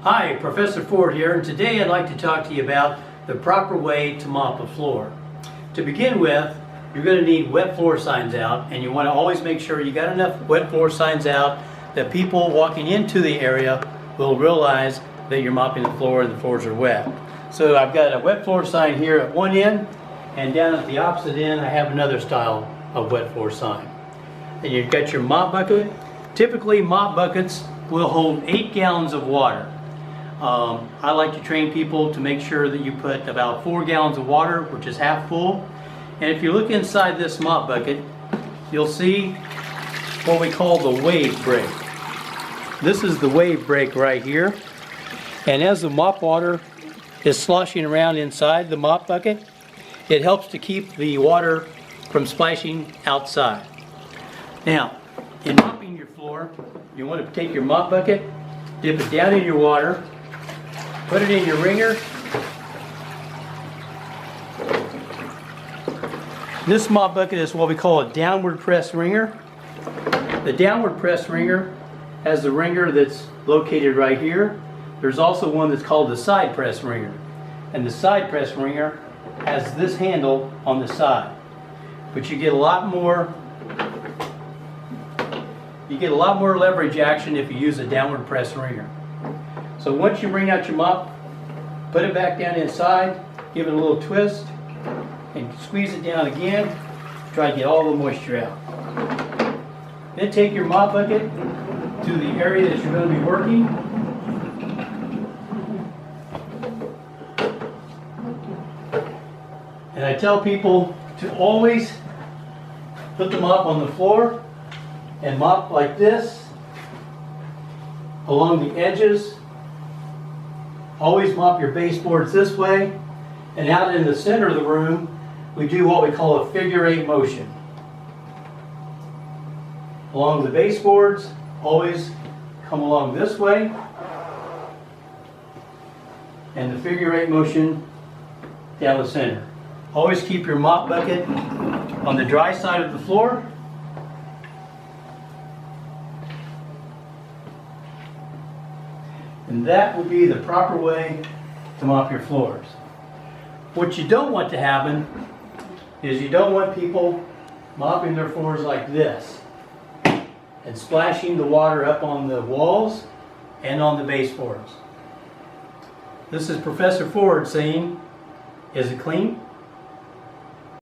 Hi, Professor Ford here, and today I'd like to talk to you about the proper way to mop a floor. To begin with, you're going to need wet floor signs out, and you want to always make sure you got enough wet floor signs out that people walking into the area will realize that you're mopping the floor and the floors are wet. So I've got a wet floor sign here at one end, and down at the opposite end I have another style of wet floor sign. And you've got your mop bucket. Typically mop buckets will hold 8 gallons of water. I like to train people to make sure that you put about 4 gallons of water, which is half full. And if you look inside this mop bucket, you'll see what we call the wave break. This is the wave break right here. And as the mop water is sloshing around inside the mop bucket, it helps to keep the water from splashing outside. Now, in mopping your floor, you want to take your mop bucket, dip it down in your water, put it in your wringer. This mop bucket is what we call a downward press wringer. The downward press wringer has the wringer that's located right here. There's also one that's called the side press wringer. And the side press wringer has this handle on the side. But you get a lot more leverage action if you use a downward press wringer. So once you wring out your mop, put it back down inside, give it a little twist, and squeeze it down again. Try to get all the moisture out. Then take your mop bucket to the area that you're going to be working. And I tell people to always put the mop on the floor and mop like this along the edges. Always mop your baseboards this way, and out in the center of the room we do what we call a figure 8 motion. Along the baseboards, always come along this way, and the figure 8 motion down the center. Always keep your mop bucket on the dry side of the floor. And that would be the proper way to mop your floors. What you don't want to happen is you don't want people mopping their floors like this and splashing the water up on the walls and on the baseboards. This is Professor Ford saying, is it clean?